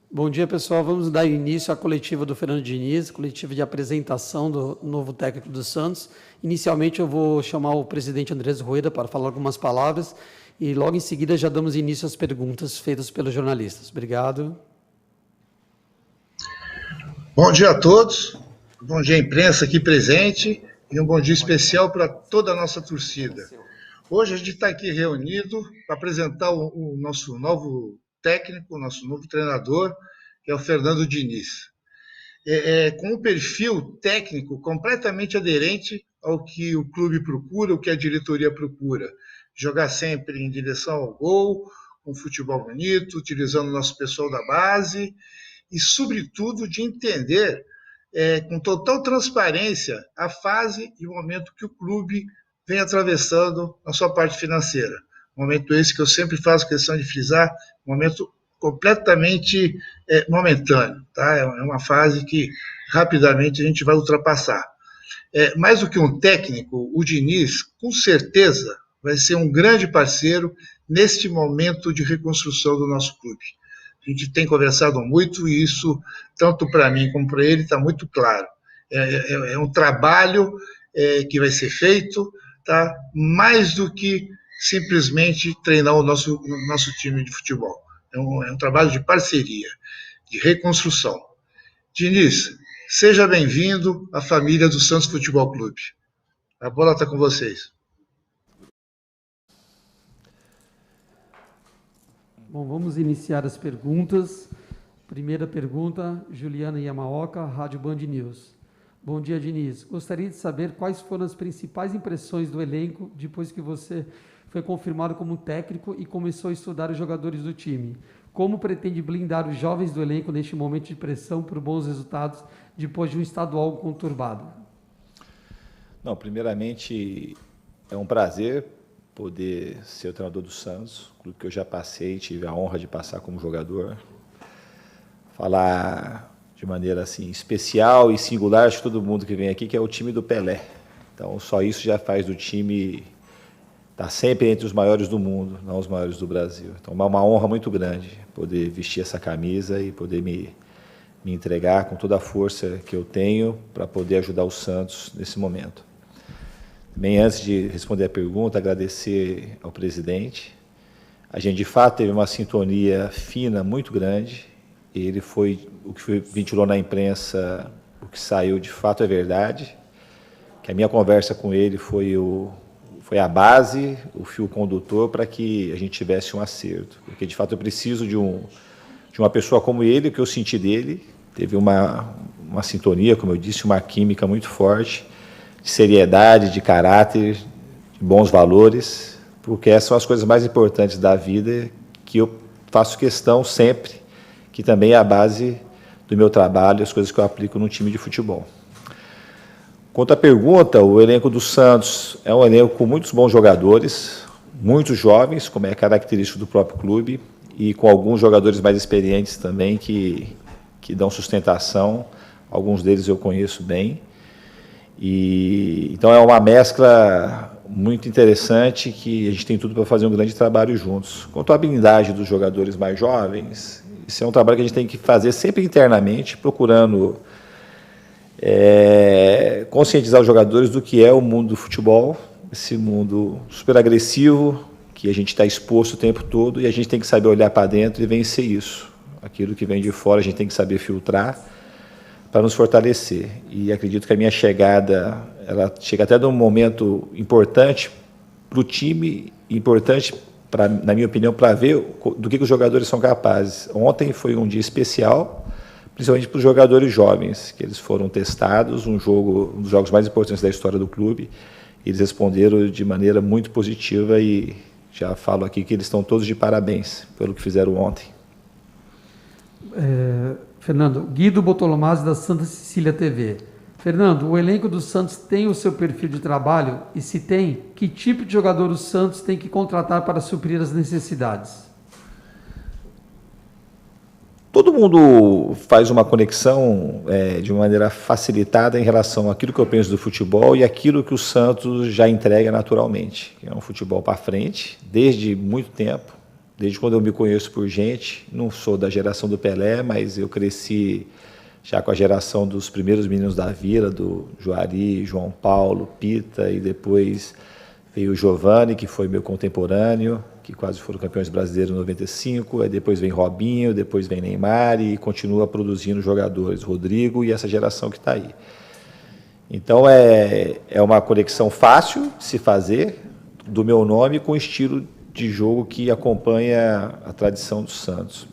Bom dia, pessoal. Vamos dar início à coletiva do Fernando Diniz, coletiva de apresentação do novo técnico do Santos. Inicialmente, eu vou chamar o presidente Andrés Rueda para falar algumas palavras e logo em seguida já damos início às perguntas feitas pelos jornalistas. Obrigado. Bom dia a todos, bom dia à imprensa aqui presente e um bom dia especial para toda a nossa torcida. Hoje a gente está aqui reunido para apresentar o nosso novo técnico, o nosso novo treinador, que é o Fernando Diniz. Com um perfil técnico completamente aderente ao que o clube procura, o que a diretoria procura. Jogar sempre em direção ao gol, com futebol bonito, utilizando o nosso pessoal da base e, sobretudo, de entender com total transparência a fase e o momento que o clube vem atravessando na sua parte financeira. Momento esse que eu sempre faço questão de frisar, momento completamente momentâneo. Tá? É uma fase que rapidamente a gente vai ultrapassar. Mais do que um técnico, o Diniz, com certeza, vai ser um grande parceiro neste momento de reconstrução do nosso clube. A gente tem conversado muito e isso, tanto para mim como para ele, está muito claro. É um trabalho que vai ser feito, tá? Mais do que simplesmente treinar o nosso time de futebol. É um trabalho de parceria, de reconstrução. Diniz, seja bem-vindo à família do Santos Futebol Clube. A bola está com vocês. Bom, vamos iniciar as perguntas. Primeira pergunta, Juliana Yamaoka, Rádio Band News. Bom dia, Diniz. Gostaria de saber quais foram as principais impressões do elenco depois que você foi confirmado como técnico e começou a estudar os jogadores do time. Como pretende blindar os jovens do elenco neste momento de pressão por bons resultados depois de um estadual conturbado? Não, primeiramente, é um prazer poder ser o treinador do Santos, clube que eu já passei, tive a honra de passar como jogador. Falar de maneira assim especial e singular, acho que todo mundo que vem aqui, que é o time do Pelé. Então, só isso já faz do time estar sempre entre os maiores do mundo, não os maiores do Brasil. Então, é uma honra muito grande poder vestir essa camisa e poder me entregar com toda a força que eu tenho para poder ajudar o Santos nesse momento. Também, antes de responder a pergunta, agradecer ao presidente. A gente, de fato, teve uma sintonia fina muito grande. Ele foi, o que ventilou na imprensa, o que saiu de fato é verdade. Que a minha conversa com ele foi a base, o fio condutor para que a gente tivesse um acerto. Porque, de fato, eu preciso de uma pessoa como ele, o que eu senti dele. Teve uma sintonia, como eu disse, uma química muito forte, de seriedade, de caráter, de bons valores, porque essas são as coisas mais importantes da vida que eu faço questão sempre, que também é a base do meu trabalho, as coisas que eu aplico no time de futebol. Quanto à pergunta, o elenco do Santos é um elenco com muitos bons jogadores, muitos jovens, como é característico do próprio clube, e com alguns jogadores mais experientes também que dão sustentação, alguns deles eu conheço bem. Então é uma mescla muito interessante que a gente tem tudo para fazer um grande trabalho juntos. Quanto à habilidade dos jogadores mais jovens, isso é um trabalho que a gente tem que fazer sempre internamente, procurando conscientizar os jogadores do que é o mundo do futebol, esse mundo super agressivo, que a gente está exposto o tempo todo, e a gente tem que saber olhar para dentro e vencer isso. Aquilo que vem de fora a gente tem que saber filtrar para nos fortalecer. E acredito que a minha chegada, ela chega até num momento importante para o time, importante, na minha opinião, para ver do que os jogadores são capazes. Ontem foi um dia especial, principalmente para os jogadores jovens, que eles foram testados, um dos jogos mais importantes da história do clube. Eles responderam de maneira muito positiva e já falo aqui que eles estão todos de parabéns pelo que fizeram ontem. Fernando, Guido Botolomazzi, da Santa Cecília TV. Fernando, o elenco do Santos tem o seu perfil de trabalho? E se tem, que tipo de jogador o Santos tem que contratar para suprir as necessidades? Todo mundo faz uma conexão de uma maneira facilitada em relação àquilo que eu penso do futebol e aquilo que o Santos já entrega naturalmente. É um futebol para frente, desde muito tempo. desde quando eu me conheço por gente. Não sou da geração do Pelé, mas eu cresci já com a geração dos primeiros meninos da Vila, do Juari, João Paulo, Pita, e depois veio o Giovani, que foi meu contemporâneo, que quase foram campeões brasileiros em 95, aí depois vem Robinho, depois vem Neymar e continua produzindo jogadores, Rodrigo e essa geração que está aí. Então é uma conexão fácil de se fazer do meu nome com o estilo de jogo que acompanha a tradição do Santos.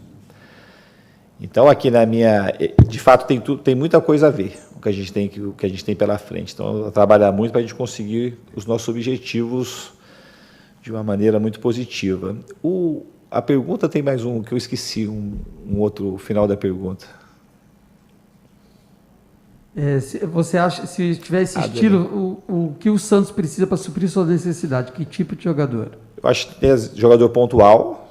Então aqui na minha, de fato tem muita coisa a ver o que a gente tem pela frente. Então trabalhar muito para a gente conseguir os nossos objetivos de uma maneira muito positiva. A pergunta tem mais um que eu esqueci, um outro final da pergunta. Você acha, se tiver esse estilo, o que o Santos precisa para suprir sua necessidade? Que tipo de jogador? Eu acho que tem jogador pontual.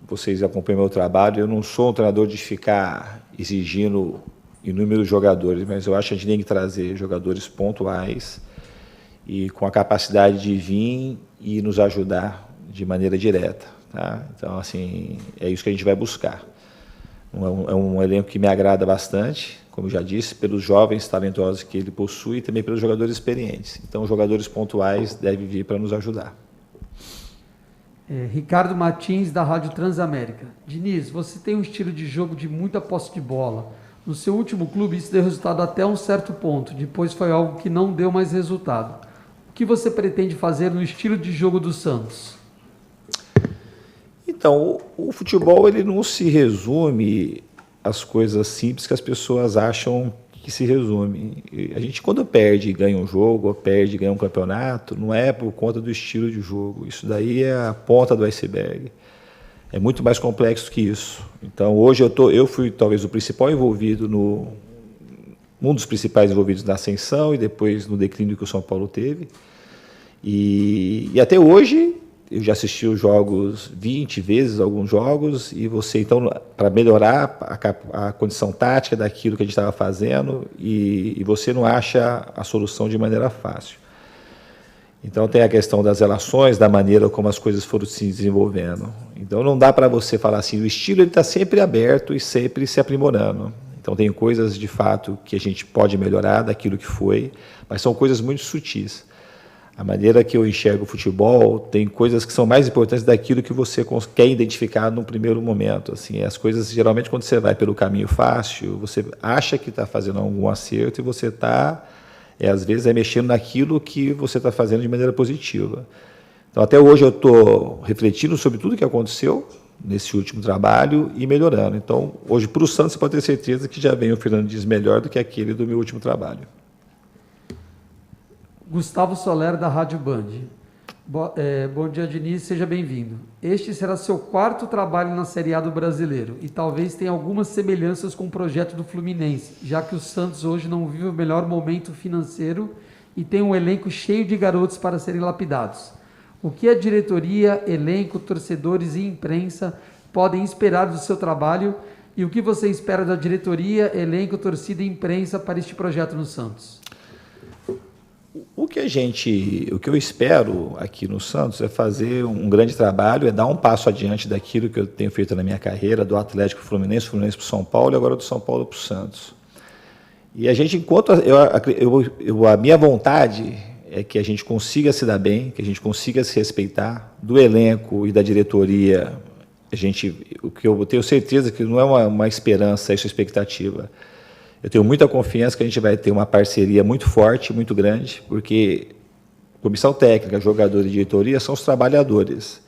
Vocês acompanham meu trabalho, eu não sou um treinador de ficar exigindo inúmeros jogadores, mas eu acho que a gente tem que trazer jogadores pontuais e com a capacidade de vir e nos ajudar de maneira direta. Tá? Então, assim, é isso que a gente vai buscar. É um elenco que me agrada bastante, como eu já disse, pelos jovens talentosos que ele possui e também pelos jogadores experientes. Então, os jogadores pontuais devem vir para nos ajudar. Ricardo Martins, da Rádio Transamérica. Diniz, você tem um estilo de jogo de muita posse de bola. No seu último clube, isso deu resultado até um certo ponto. Depois foi algo que não deu mais resultado. O que você pretende fazer no estilo de jogo do Santos? Então, o futebol ele não se resume às coisas simples que as pessoas acham que se resume. A gente, quando perde e ganha um jogo, ou perde e ganha um campeonato, não é por conta do estilo de jogo. Isso daí é a ponta do iceberg. É muito mais complexo que isso. Então, hoje eu fui talvez o principal envolvido um dos principais envolvidos na ascensão e depois no declínio que o São Paulo teve. E até hoje eu já assisti os jogos 20 vezes, alguns jogos, e você, então, para melhorar a condição tática daquilo que a gente estava fazendo, e você não acha a solução de maneira fácil. Então tem a questão das relações, da maneira como as coisas foram se desenvolvendo. Então não dá para você falar assim, o estilo está sempre aberto e sempre se aprimorando. Então tem coisas de fato que a gente pode melhorar daquilo que foi, mas são coisas muito sutis. A maneira que eu enxergo o futebol tem coisas que são mais importantes daquilo que você quer identificar no primeiro momento. Assim, as coisas, geralmente, quando você vai pelo caminho fácil, você acha que está fazendo algum acerto e você está, às vezes, mexendo naquilo que você está fazendo de maneira positiva. Então, até hoje, eu estou refletindo sobre tudo o que aconteceu nesse último trabalho e melhorando. Então, hoje, para o Santos, você pode ter certeza que já vem o Fernando Diniz melhor do que aquele do meu último trabalho. Gustavo Soler, da Rádio Band. Bom dia, Diniz, seja bem-vindo. Este será seu quarto trabalho na Série A do Brasileiro e talvez tenha algumas semelhanças com o projeto do Fluminense, já que o Santos hoje não vive o melhor momento financeiro e tem um elenco cheio de garotos para serem lapidados. O que a diretoria, elenco, torcedores e imprensa podem esperar do seu trabalho e o que você espera da diretoria, elenco, torcida e imprensa para este projeto no Santos? O que eu espero aqui no Santos é fazer um grande trabalho, é dar um passo adiante daquilo que eu tenho feito na minha carreira, do Atlético Fluminense para o São Paulo e agora do São Paulo para o Santos. E a gente, a minha vontade é que a gente consiga se dar bem, que a gente consiga se respeitar, do elenco e da diretoria. O que eu tenho certeza que não é uma esperança, é isso, expectativa. Eu tenho muita confiança que a gente vai ter uma parceria muito forte, muito grande, porque comissão técnica, jogador e diretoria são os trabalhadores.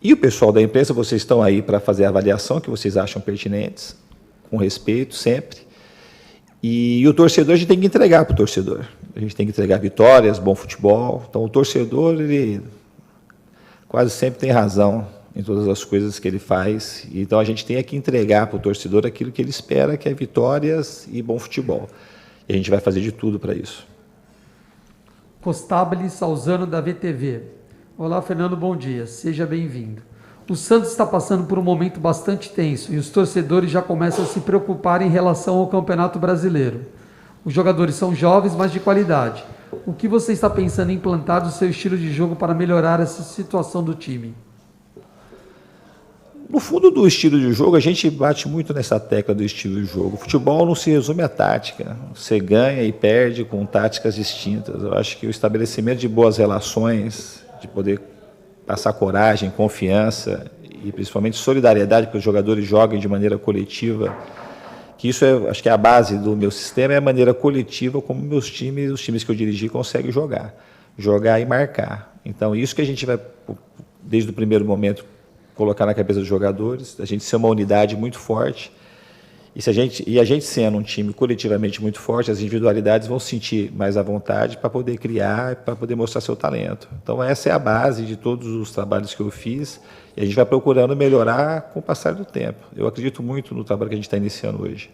E o pessoal da imprensa, vocês estão aí para fazer a avaliação que vocês acham pertinentes, com respeito sempre. E o torcedor, a gente tem que entregar para o torcedor. A gente tem que entregar vitórias, bom futebol. Então o torcedor, ele quase sempre tem razão em todas as coisas que ele faz. Então a gente tem que entregar para o torcedor aquilo que ele espera, que é vitórias e bom futebol. E a gente vai fazer de tudo para isso. Costabile Salzano, da VTV. Olá, Fernando, bom dia. Seja bem-vindo. O Santos está passando por um momento bastante tenso e os torcedores já começam a se preocupar em relação ao Campeonato Brasileiro. Os jogadores são jovens, mas de qualidade. O que você está pensando em implantar do seu estilo de jogo para melhorar essa situação do time? No fundo do estilo de jogo, a gente bate muito nessa tecla do estilo de jogo. O futebol não se resume à tática. Você ganha e perde com táticas distintas. Eu acho que o estabelecimento de boas relações, de poder passar coragem, confiança e principalmente solidariedade para os jogadores joguem de maneira coletiva, que isso acho que é a base do meu sistema, é a maneira coletiva como os times que eu dirigi conseguem jogar e marcar. Então, isso que a gente vai, desde o primeiro momento, colocar na cabeça dos jogadores, a gente ser uma unidade muito forte, e a gente sendo um time coletivamente muito forte, as individualidades vão se sentir mais à vontade para poder criar, para poder mostrar seu talento. Então essa é a base de todos os trabalhos que eu fiz, e a gente vai procurando melhorar com o passar do tempo. Eu acredito muito no trabalho que a gente está iniciando hoje.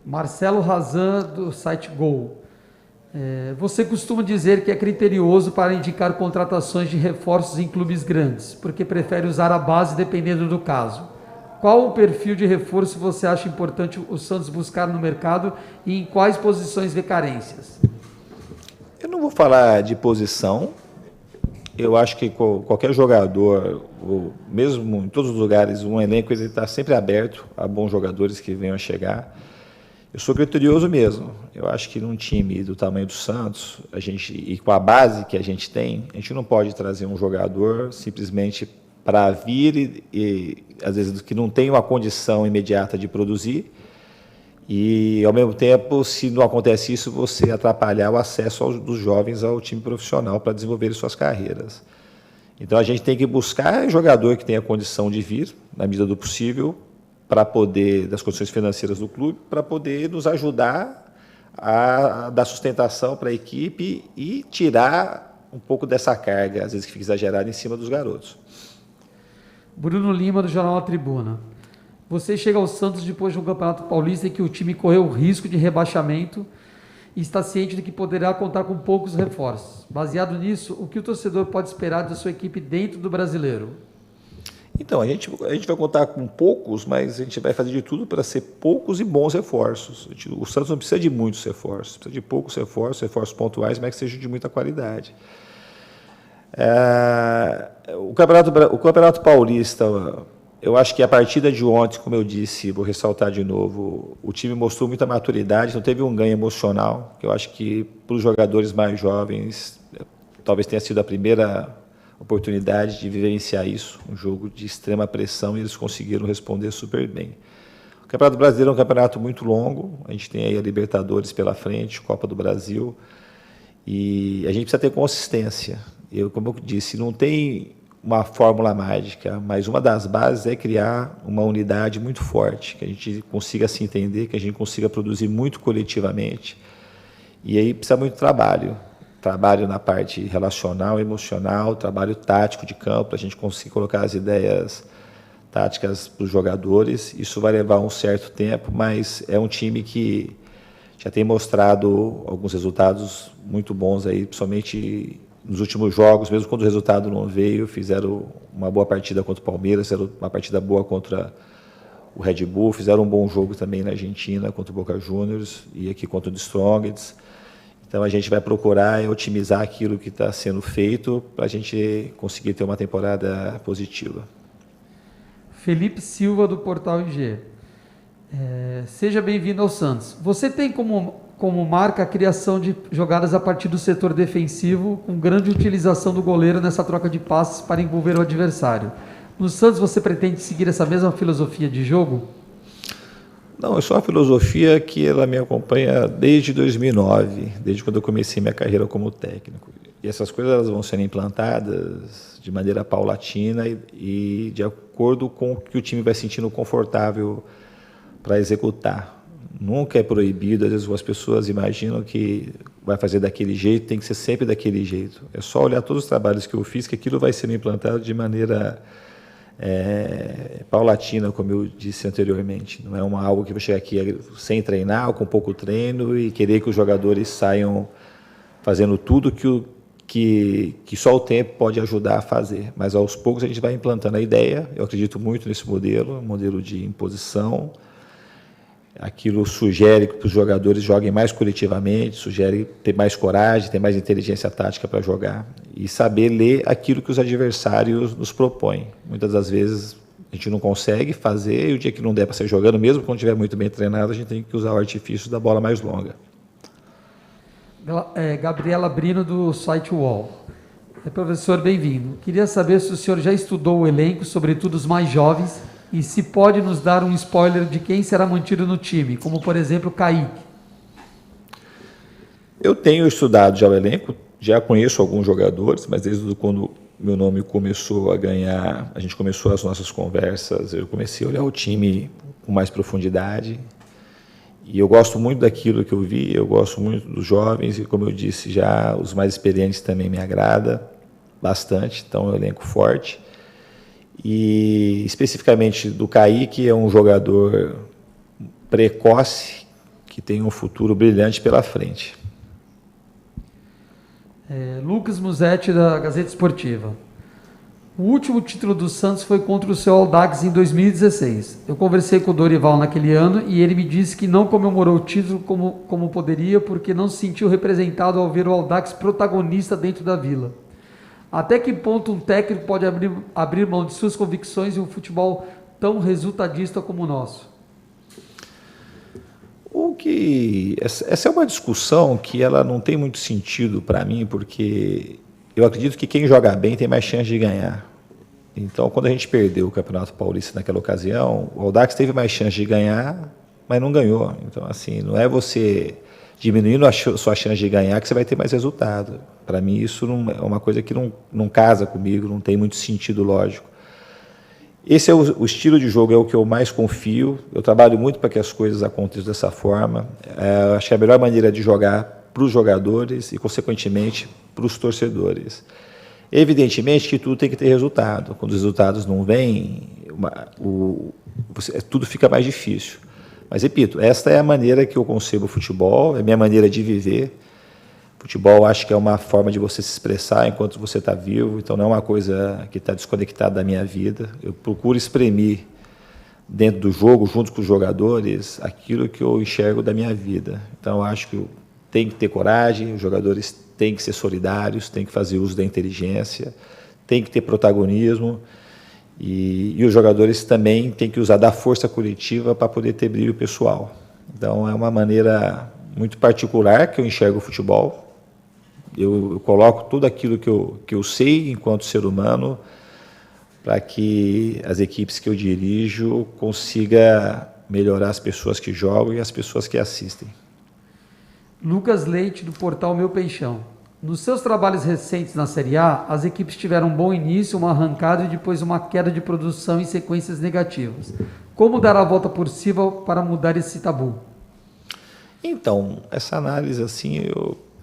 Marcelo Razan, do site Gol. Você costuma dizer que é criterioso para indicar contratações de reforços em clubes grandes, porque prefere usar a base dependendo do caso. Qual o perfil de reforço você acha importante o Santos buscar no mercado e em quais posições vê carências? Eu não vou falar de posição. Eu acho que qualquer jogador, mesmo em todos os lugares, um elenco está sempre aberto a bons jogadores que venham a chegar. Eu sou criterioso mesmo. Eu acho que num time do tamanho do Santos, e com a base que a gente tem, a gente não pode trazer um jogador simplesmente para vir e às vezes que não tem uma condição imediata de produzir e, ao mesmo tempo, se não acontece isso, você atrapalhar o acesso dos jovens ao time profissional para desenvolver suas carreiras. Então, a gente tem que buscar jogador que tenha condição de vir, na medida do possível, para poder, das condições financeiras do clube, para poder nos ajudar a dar sustentação para a equipe e tirar um pouco dessa carga, às vezes que fica exagerada, em cima dos garotos. Bruno Lima, do Jornal A Tribuna. Você chega ao Santos depois de um Campeonato Paulista em que o time correu o risco de rebaixamento e está ciente de que poderá contar com poucos reforços. Baseado nisso, o que o torcedor pode esperar da sua equipe dentro do Brasileiro? Então, a gente vai contar com poucos, mas a gente vai fazer de tudo para ser poucos e bons reforços. O Santos não precisa de muitos reforços, precisa de poucos reforços pontuais, mas que sejam de muita qualidade. O Campeonato Paulista, eu acho que a partida de ontem, como eu disse, vou ressaltar de novo, o time mostrou muita maturidade, não teve um ganho emocional, que eu acho que para os jogadores mais jovens, talvez tenha sido a primeira oportunidade de vivenciar isso, um jogo de extrema pressão, e eles conseguiram responder super bem. O Campeonato Brasileiro é um campeonato muito longo, a gente tem aí a Libertadores pela frente, Copa do Brasil, e a gente precisa ter consistência. Como eu disse, não tem uma fórmula mágica, mas uma das bases é criar uma unidade muito forte, que a gente consiga se entender, que a gente consiga produzir muito coletivamente. E aí precisa muito trabalho na parte relacional, emocional, trabalho tático de campo, para a gente conseguir colocar as ideias táticas para os jogadores. Isso vai levar um certo tempo, mas é um time que já tem mostrado alguns resultados muito bons aí, principalmente nos últimos jogos, mesmo quando o resultado não veio, fizeram uma boa partida contra o Palmeiras, fizeram uma partida boa contra o Red Bull, fizeram um bom jogo também na Argentina contra o Boca Juniors e aqui contra o The Strongest. Então a gente vai procurar otimizar aquilo que está sendo feito para a gente conseguir ter uma temporada positiva. Felipe Silva, do Portal IG. Seja bem-vindo ao Santos. Você tem como marca a criação de jogadas a partir do setor defensivo, com grande utilização do goleiro nessa troca de passes para envolver o adversário. No Santos, você pretende seguir essa mesma filosofia de jogo? Não, é só uma filosofia que ela me acompanha desde 2009, desde quando eu comecei minha carreira como técnico. E essas coisas elas vão sendo implantadas de maneira paulatina e de acordo com o que o time vai sentindo confortável para executar. Nunca é proibido, às vezes as pessoas imaginam que vai fazer daquele jeito, tem que ser sempre daquele jeito. É só olhar todos os trabalhos que eu fiz, que aquilo vai sendo implantado de maneira paulatina, como eu disse anteriormente. Não é algo que vai chegar aqui sem treinar, ou com pouco treino, e querer que os jogadores saiam fazendo tudo que só o tempo pode ajudar a fazer. Mas aos poucos a gente vai implantando a ideia. Eu acredito muito nesse modelo, um modelo de imposição. Aquilo sugere que os jogadores joguem mais coletivamente, sugere ter mais coragem, ter mais inteligência tática para jogar e saber ler aquilo que os adversários nos propõem. Muitas das vezes A gente não consegue fazer, e o dia que não der para ser jogando, mesmo quando estiver muito bem treinado, a gente tem que usar o artifício da bola mais longa. Gabriela Brino, do site UOL. Professor, bem-vindo. Queria saber se o senhor já estudou o elenco, sobretudo os mais jovens, e se pode nos dar um spoiler de quem será mantido no time, como, por exemplo, o Kaique. Eu tenho estudado já o elenco, já conheço alguns jogadores, mas desde quando meu nome começou a ganhar, a gente começou as nossas conversas, eu comecei a olhar o time com mais profundidade. E eu gosto muito daquilo que eu vi, eu gosto muito dos jovens, e como eu disse já, os mais experientes também me agrada bastante, então é um elenco forte. E especificamente do Kaique, é um jogador precoce, que tem um futuro brilhante pela frente. Lucas Musetti, da Gazeta Esportiva. O último título do Santos foi contra o seu Audax em 2016. Eu conversei com o Dorival naquele ano e ele me disse que não comemorou o título como poderia porque não se sentiu representado ao ver o Audax protagonista dentro da Vila. Até que ponto um técnico pode abrir mão de suas convicções em um futebol tão resultadista como o nosso? Essa é uma discussão que ela não tem muito sentido para mim, porque eu acredito que quem joga bem tem mais chance de ganhar. Então, quando a gente perdeu o Campeonato Paulista naquela ocasião, o Audax teve mais chance de ganhar, mas não ganhou. Então, assim, não é você diminuindo a sua chance de ganhar que você vai ter mais resultado. Para mim, isso não é uma coisa que não casa comigo, não tem muito sentido lógico. Esse é o estilo de jogo, é o que eu mais confio. Eu trabalho muito para que as coisas aconteçam dessa forma. Acho que é a melhor maneira de jogar para os jogadores e, consequentemente, para os torcedores. Evidentemente que tudo tem que ter resultado. Quando os resultados não vêm, tudo fica mais difícil. Mas, repito, esta é a maneira que eu concebo o futebol, é a minha maneira de viver. Futebol, acho que é uma forma de você se expressar enquanto você está vivo, então não é uma coisa que está desconectada da minha vida. Eu procuro exprimir dentro do jogo, junto com os jogadores, aquilo que eu enxergo da minha vida. Então, acho que tem que ter coragem, os jogadores têm que ser solidários, têm que fazer uso da inteligência, têm que ter protagonismo e os jogadores também têm que usar da força coletiva para poder ter brilho pessoal. Então, é uma maneira muito particular que eu enxergo o futebol. Eu coloco tudo aquilo que eu sei enquanto ser humano para que as equipes que eu dirijo consiga melhorar as pessoas que jogam e as pessoas que assistem. Lucas Leite, do portal Meu Peixão. Nos seus trabalhos recentes na Série A, as equipes tiveram um bom início, uma arrancada e depois uma queda de produção em sequências negativas. Como dar a volta por cima para mudar esse tabu? Então, essa análise, assim,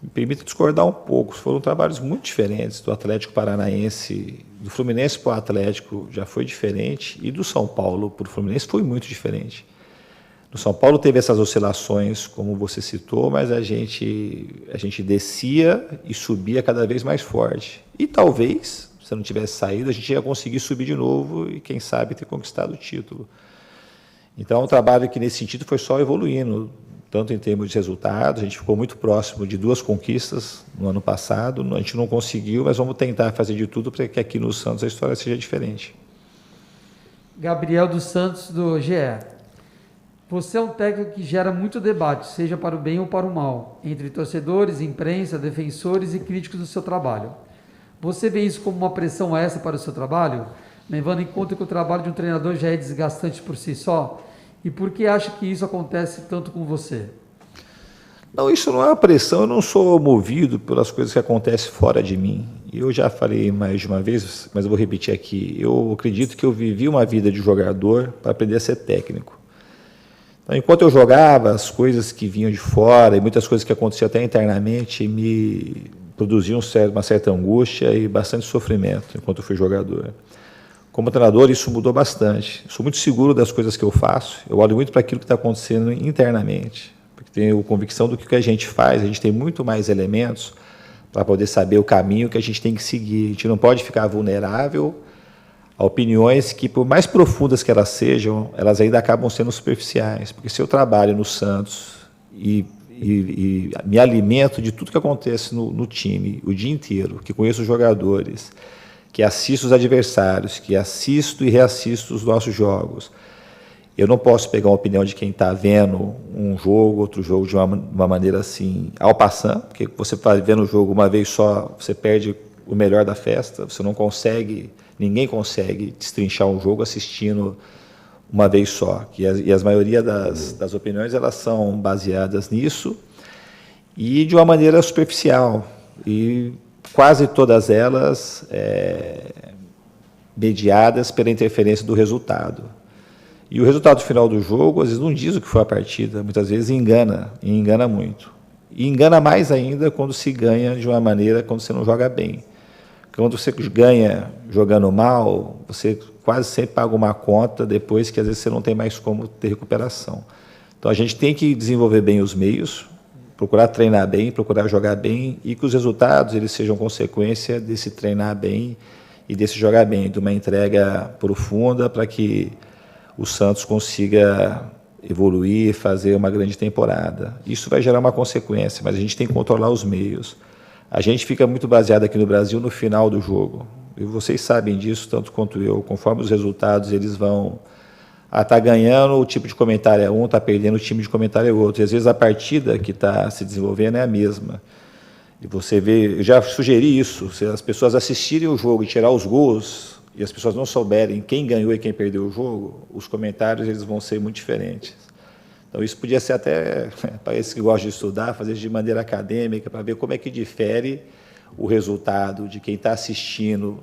me permite discordar um pouco. Foram trabalhos muito diferentes do Atlético Paranaense, do Fluminense para o Atlético já foi diferente, e do São Paulo para o Fluminense foi muito diferente. No São Paulo teve essas oscilações, como você citou, mas a gente descia e subia cada vez mais forte. E talvez, se não tivesse saído, a gente ia conseguir subir de novo e, quem sabe, ter conquistado o título. Então, é um trabalho que, nesse sentido, foi só evoluindo, tanto em termos de resultados. A gente ficou muito próximo de 2 conquistas no ano passado, a gente não conseguiu, mas vamos tentar fazer de tudo para que aqui no Santos a história seja diferente. Gabriel dos Santos, do GE. Você é um técnico que gera muito debate, seja para o bem ou para o mal, entre torcedores, imprensa, defensores e críticos do seu trabalho. Você vê isso como uma pressão extra para o seu trabalho, levando em conta que o trabalho de um treinador já é desgastante por si só? E por que acha que isso acontece tanto com você? Não, isso não é uma pressão, eu não sou movido pelas coisas que acontecem fora de mim. Eu já falei mais de uma vez, mas eu vou repetir aqui. Eu acredito que eu vivi uma vida de jogador para aprender a ser técnico. Então, enquanto eu jogava, as coisas que vinham de fora e muitas coisas que aconteciam até internamente me produziam uma certa angústia e bastante sofrimento enquanto eu fui jogador. Como treinador, isso mudou bastante. Sou muito seguro das coisas que eu faço. Eu olho muito para aquilo que está acontecendo internamente, porque tenho convicção do que a gente faz. A gente tem muito mais elementos para poder saber o caminho que a gente tem que seguir. A gente não pode ficar vulnerável a opiniões que, por mais profundas que elas sejam, elas ainda acabam sendo superficiais. Porque se eu trabalho no Santos e me alimento de tudo que acontece no time o dia inteiro, que conheço os jogadores, que assisto os adversários, que assisto e reassisto os nossos jogos. Eu não posso pegar uma opinião de quem está vendo um jogo, outro jogo de uma maneira assim, ao passant, porque você vai vendo o jogo uma vez só, você perde o melhor da festa, você não consegue, ninguém consegue destrinchar um jogo assistindo uma vez só. E a maioria das opiniões, elas são baseadas nisso e de uma maneira superficial. E quase todas elas mediadas pela interferência do resultado. E o resultado final do jogo, às vezes, não diz o que foi a partida, muitas vezes engana, e engana muito. E engana mais ainda quando se ganha de uma maneira, quando você não joga bem. Quando você ganha jogando mal, você quase sempre paga uma conta depois que, às vezes, você não tem mais como ter recuperação. Então, a gente tem que desenvolver bem os meios, procurar treinar bem, procurar jogar bem, e que os resultados eles sejam consequência desse treinar bem e desse jogar bem, de uma entrega profunda para que o Santos consiga evoluir, fazer uma grande temporada. Isso vai gerar uma consequência, mas a gente tem que controlar os meios. A gente fica muito baseado aqui no Brasil no final do jogo. E vocês sabem disso, tanto quanto eu. Conforme os resultados eles vão... tá ganhando, o tipo de comentário é um, tá perdendo, o time de comentário é outro. E às vezes a partida que está se desenvolvendo é a mesma. E você vê... Eu já sugeri isso, se as pessoas assistirem o jogo e tirar os gols... e as pessoas não souberem quem ganhou e quem perdeu o jogo, os comentários eles vão ser muito diferentes. Então, isso podia ser até, para esses que gostam de estudar, fazer de maneira acadêmica, para ver como é que difere o resultado de quem está assistindo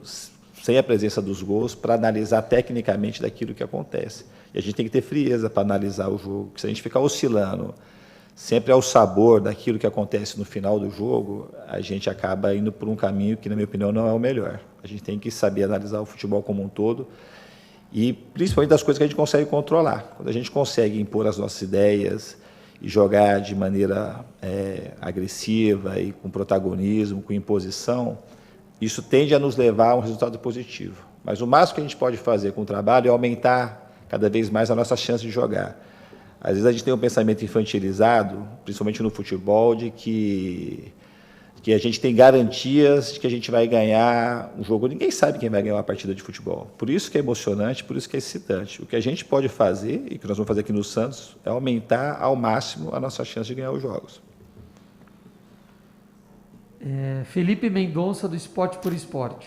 sem a presença dos gols, para analisar tecnicamente daquilo que acontece. E a gente tem que ter frieza para analisar o jogo, porque se a gente ficar oscilando sempre ao sabor daquilo que acontece no final do jogo, a gente acaba indo por um caminho que, na minha opinião, não é o melhor. A gente tem que saber analisar o futebol como um todo e, principalmente, das coisas que a gente consegue controlar. Quando a gente consegue impor as nossas ideias e jogar de maneira agressiva e com protagonismo, com imposição, isso tende a nos levar a um resultado positivo. Mas o máximo que a gente pode fazer com o trabalho é aumentar cada vez mais a nossa chance de jogar. Às vezes a gente tem um pensamento infantilizado, principalmente no futebol, de que a gente tem garantias de que a gente vai ganhar um jogo. Ninguém sabe quem vai ganhar uma partida de futebol. Por isso que é emocionante, por isso que é excitante. O que a gente pode fazer, e que nós vamos fazer aqui no Santos, é aumentar ao máximo a nossa chance de ganhar os jogos. Felipe Mendonça, do Esporte por Esporte.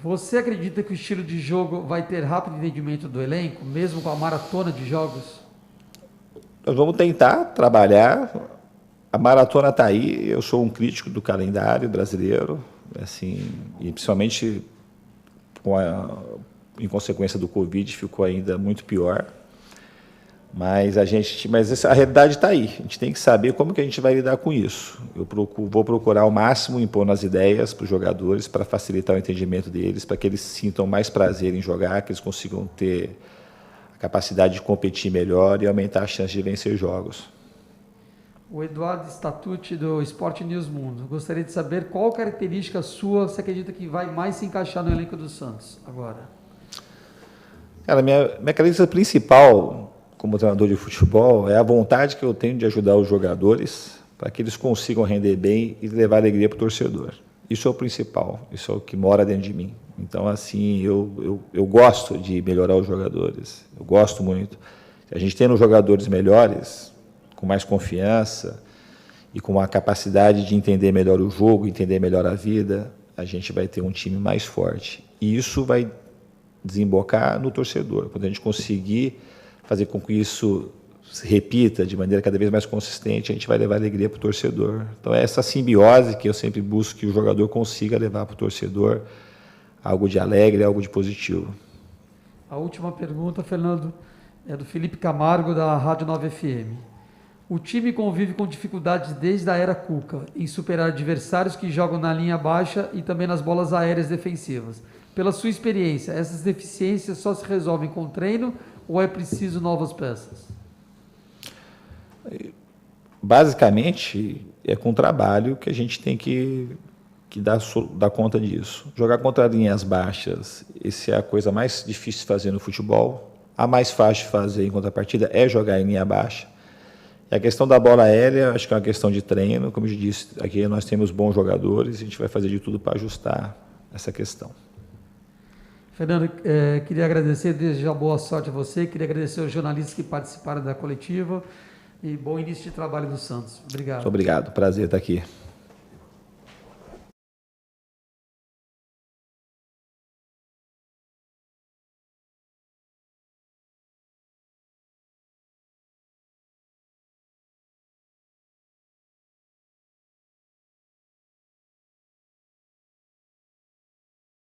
Você acredita que o estilo de jogo vai ter rápido entendimento do elenco, mesmo com a maratona de jogos? Nós vamos tentar trabalhar. A maratona está aí. Eu sou um crítico do calendário brasileiro, assim, e principalmente em consequência do Covid ficou ainda muito pior. Mas a realidade está aí. A gente tem que saber como que a gente vai lidar com isso. Eu vou procurar ao máximo impor nas ideias para os jogadores, para facilitar o entendimento deles, para que eles sintam mais prazer em jogar, que eles consigam ter a capacidade de competir melhor e aumentar a chance de vencer jogos. O Eduardo Statucci, do Sport News Mundo. Gostaria de saber qual característica sua você acredita que vai mais se encaixar no elenco do Santos agora? Cara, minha característica principal como treinador de futebol é a vontade que eu tenho de ajudar os jogadores para que eles consigam render bem e levar alegria para o torcedor. Isso é o principal, isso é o que mora dentro de mim. Então, assim, eu gosto de melhorar os jogadores, eu gosto muito. A gente tendo jogadores melhores, com mais confiança e com uma capacidade de entender melhor o jogo, entender melhor a vida, a gente vai ter um time mais forte. E isso vai desembocar no torcedor. Quando a gente conseguir fazer com que isso se repita de maneira cada vez mais consistente, a gente vai levar alegria para o torcedor. Então, é essa simbiose que eu sempre busco que o jogador consiga levar para o torcedor algo de alegre, algo de positivo. A última pergunta, Fernando, é do Felipe Camargo, da Rádio 9 FM. O time convive com dificuldades desde a era Cuca em superar adversários que jogam na linha baixa e também nas bolas aéreas defensivas. Pela sua experiência, essas deficiências só se resolvem com treino ou é preciso novas peças? Basicamente, é com trabalho que a gente tem que dar conta disso. Jogar contra linhas baixas, essa é a coisa mais difícil de fazer no futebol. A mais fácil de fazer em contrapartida é jogar em linha baixa. E a questão da bola aérea, acho que é uma questão de treino. Como eu disse, aqui nós temos bons jogadores, a gente vai fazer de tudo para ajustar. essa questão. Fernando, queria agradecer, desejar boa sorte a você, queria agradecer aos jornalistas que participaram da coletiva e bom início de trabalho do Santos. Obrigado. Muito obrigado, prazer estar aqui.